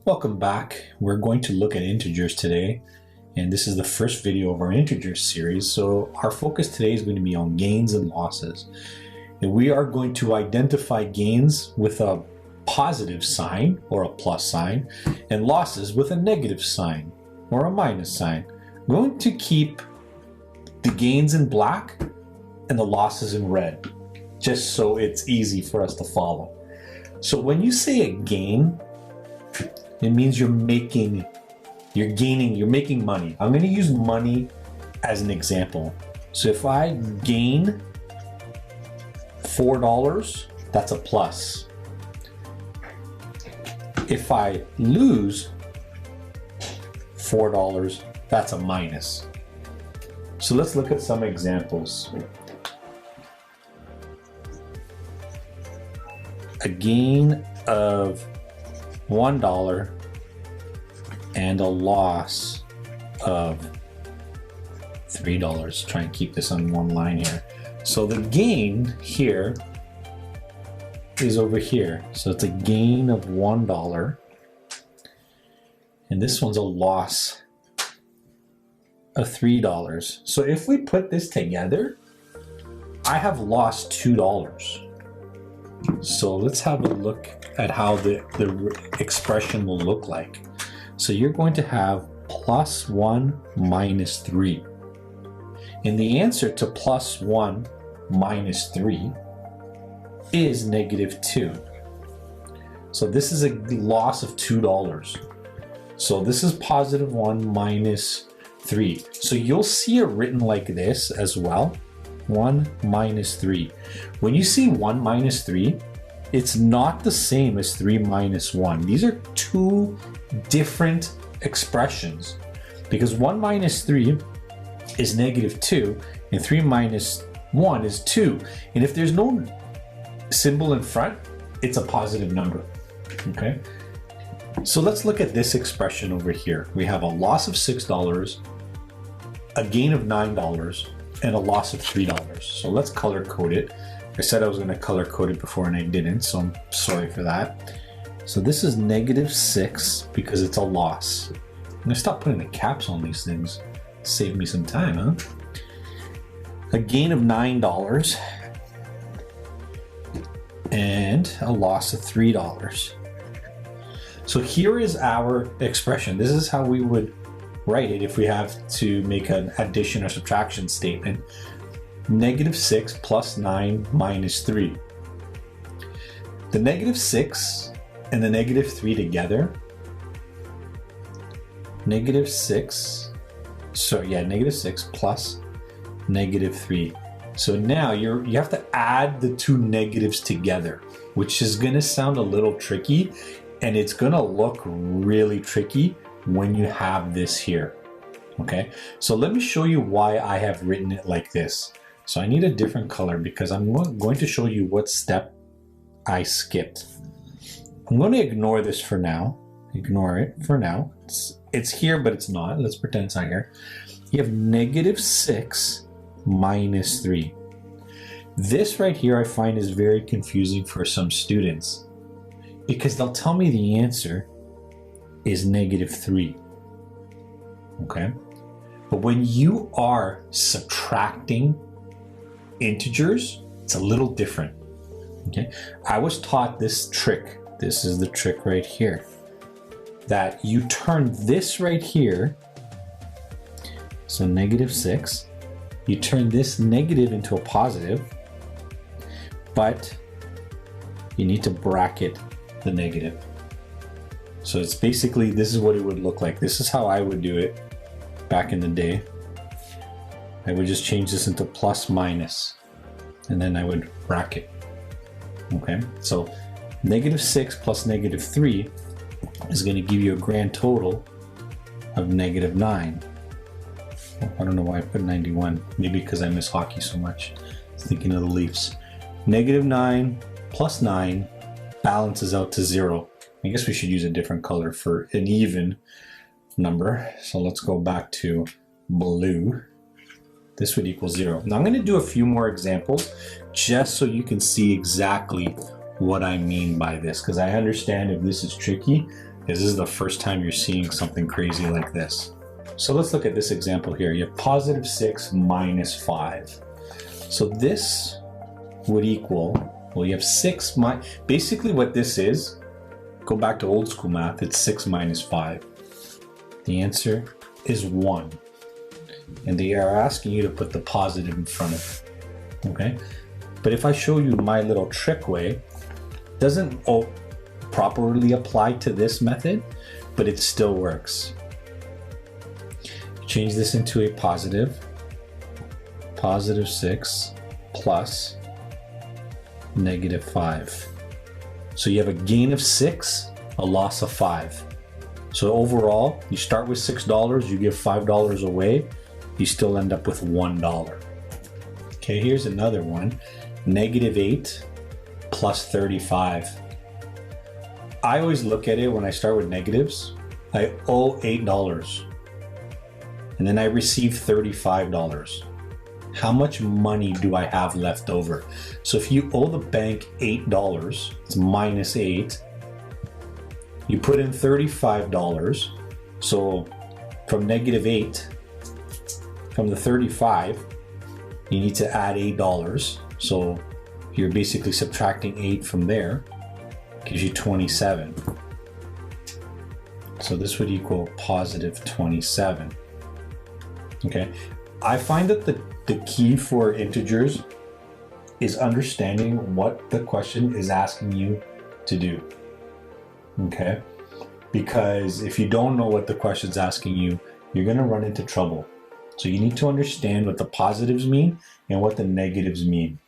Welcome back. We're going to look at integers today, and this is the first video of our integers series. So our focus today is going to be on gains and losses. And we are going to identify gains with a positive sign or a plus sign, and losses with a negative sign or a minus sign. I'm going to keep the gains in black and the losses in red, just so it's easy for us to follow. So when you say a gain, it means you're making money. I'm going to use money as an example. So if I gain $4, that's a plus. If I lose $4, that's a minus. So let's look at some examples. A gain of $1 and a loss of $3. Try and keep this on one line here. So the gain here is over here. So it's a gain of $1. And this one's a loss of $3. So if we put this together, I have lost $2. So let's have a look at how the expression will look like. So you're going to have plus 1 minus 3. And the answer to plus 1 minus 3 is negative 2. So this is a loss of $2. So this is positive 1 minus 3. So you'll see it written like this as well. 1 minus 3. When you see 1 minus 3, it's not the same as 3 minus 1. These are two different expressions because 1 minus 3 is negative 2 and 3 minus 1 is 2. And if there's no symbol in front, it's a positive number. Okay? So let's look at this expression over here. We have a loss of $6, a gain of $9, and a loss of $3. So let's color code it. I said I was going to color code it before and I didn't, so I'm sorry for that. So this is negative 6 because it's a loss. I'm going to stop putting the caps on these things. Save me some time, huh? A gain of $9 and a loss of $3. So here is our expression. This is how we would write it if we have to make an addition or subtraction statement. Negative 6 plus 9 minus 3. The negative 6 and the negative 3 together, negative 6 plus negative 3. So now you have to add the two negatives together, which is going to sound a little tricky, and it's going to look really tricky when you have this here. Okay, so let me show you why I have written it like this. So I need a different color because I'm going to show you what step I skipped. I'm going to ignore this for now. Ignore it for now. It's here, but it's not. Let's pretend it's not here. You have negative 6 minus 3. This right here I find is very confusing for some students because they'll tell me the answer is negative 3. Okay? But when you are subtracting integers, it's a little different. Okay, I was taught this trick. This is the trick right here, that you turn this right here, so negative 6, you turn this negative into a positive, but you need to bracket the negative. So it's basically, this is what it would look like. This is how I would do it back in the day. I would just change this into plus minus, and then I would bracket. Okay, so negative 6 plus negative 3 is going to give you a grand total of negative 9. I don't know why I put 91. Maybe because I miss hockey so much. I was thinking of the Leafs. Negative 9 plus 9 balances out to 0. I guess we should use a different color for an even number. So let's go back to blue. This would equal 0. Now I'm going to do a few more examples just so you can see exactly what I mean by this, because I understand if this is tricky, This is the first time you're seeing something crazy like this. So let's look at this example here. You have positive 6 minus 5. So this would equal, well, you have 6 basically what this is, go back to old school math, it's 6 minus 5. The answer is 1. And they are asking you to put the positive in front of it, okay? But if I show you my little trick way, doesn't properly apply to this method, but it still works. Change this into a positive 6 plus negative 5. So you have a gain of 6, a loss of 5. So overall, you start with $6, you give $5 away, you still end up with $1. Okay, here's another one. Negative 8 plus 35. I always look at it when I start with negatives. I owe $8 and then I receive $35. How much money do I have left over? So if you owe the bank $8, it's minus 8. You put in $35. So from negative 8, from the 35, you need to add $8. So you're basically subtracting 8 from there, gives you 27. So this would equal positive 27. Okay, I find that the key for integers is understanding what the question is asking you to do. Okay, because if you don't know what the question's asking you, you're going to run into trouble. So you need to understand what the positives mean and what the negatives mean.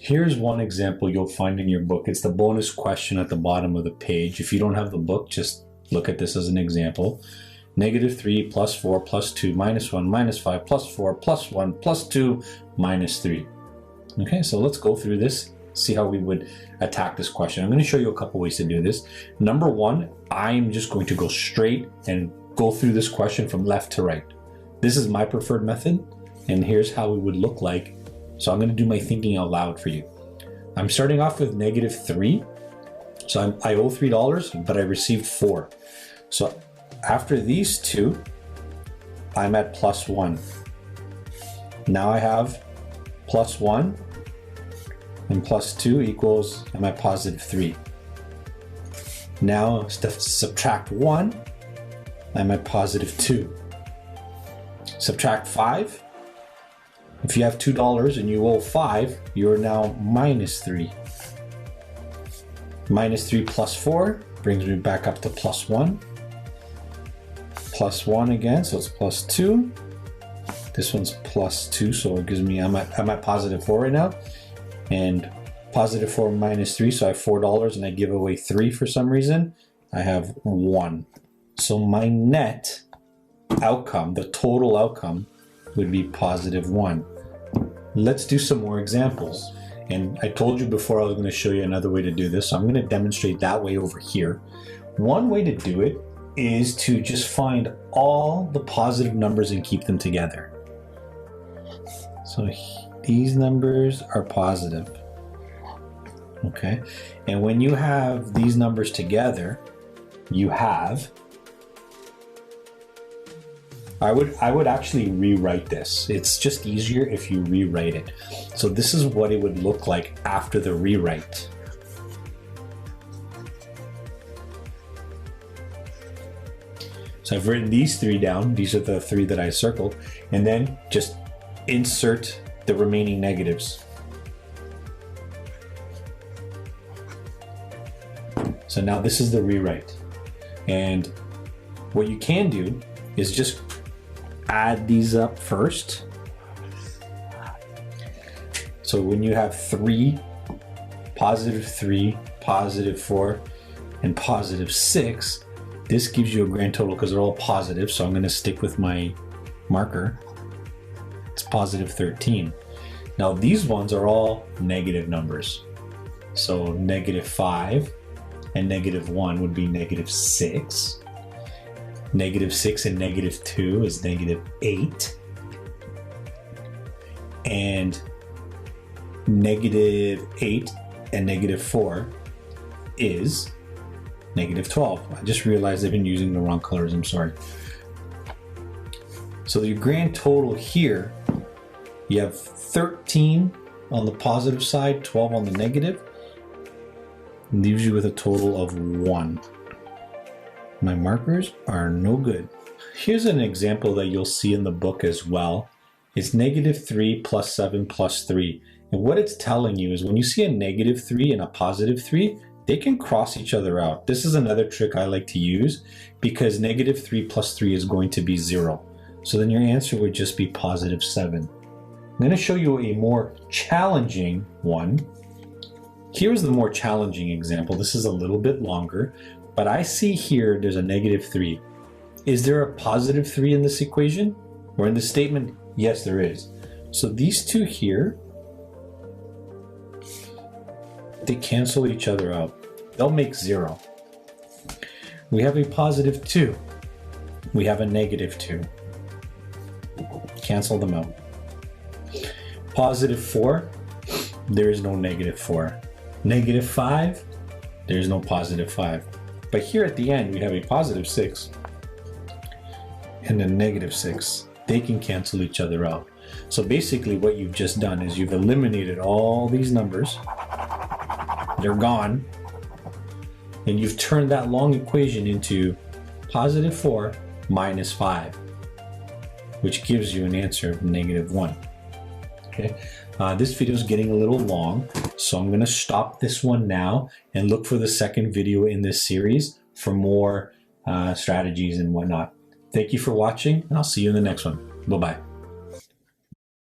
Here's one example you'll find in your book. It's the bonus question at the bottom of the page. If you don't have the book, just look at this as an example. Negative 3 plus 4 plus 2 minus 1 minus 5 plus 4 plus 1 plus 2 minus 3. Okay, so let's go through this, see how we would attack this question. I'm going to show you a couple ways to do this. Number one, I'm just going to go straight and go through this question from left to right. This is my preferred method, and here's how it would look like. So I'm going to do my thinking out loud for you. I'm starting off with negative 3. So I owe $3, but I received 4. So after these two, I'm at plus 1. Now I have plus 1 and plus 2 equals, I'm at positive 3. Now to subtract 1, I'm at positive 2. Subtract 5. If you have $2 and you owe 5, you're now minus 3. Minus 3 plus 4 brings me back up to plus 1. Plus 1 again, so it's plus 2. This one's plus 2, so it gives me, I'm at positive 4 right now. And positive 4 minus 3, so I have $4 and I give away 3 for some reason. I have 1. So my net outcome, the total outcome, would be positive 1. Let's do some more examples. And I told you before I was going to show you another way to do this, so I'm going to demonstrate that way over here. One way to do it is to just find all the positive numbers and keep them together. So these numbers are positive. Okay, and when you have these numbers together, you have, I would actually rewrite this. It's just easier if you rewrite it. So this is what it would look like after the rewrite. So I've written these 3 down. These are the 3 that I circled, and then just insert the remaining negatives. So now this is the rewrite. And what you can do is just add these up first. So when you have 3, positive 3, positive 4, and positive 6, this gives you a grand total because they're all positive. So I'm going to stick with my marker. It's positive 13. Now these ones are all negative numbers. So negative 5 and negative 1 would be negative 6. Negative 6 and negative 2 is negative 8. And negative 8 and negative 4 is negative 12. I just realized I've been using the wrong colors, I'm sorry. So your grand total here, you have 13 on the positive side, 12 on the negative, leaves you with a total of 1. My markers are no good. Here's an example that you'll see in the book as well. It's negative 3 plus 7 plus 3. And what it's telling you is when you see a negative 3 and a positive 3, they can cross each other out. This is another trick I like to use because negative 3 plus 3 is going to be 0. So then your answer would just be positive 7. I'm going to show you a more challenging one. Here's the more challenging example. This is a little bit longer, but I see here there's a negative 3. Is there a positive 3 in this equation or in this statement? Yes, there is. So these two here, they cancel each other out. They'll make 0. We have a positive 2. We have a negative 2. Cancel them out. Positive 4, there is no negative 4. Negative 5, there is no positive 5. But here at the end, we have a positive 6 and a negative 6. They can cancel each other out. So basically what you've just done is you've eliminated all these numbers. They're gone. And you've turned that long equation into positive 4 minus 5, which gives you an answer of negative 1. Okay. This video is getting a little long, so I'm going to stop this one now and look for the second video in this series for more strategies and whatnot. Thank you for watching, and I'll see you in the next one. Bye-bye.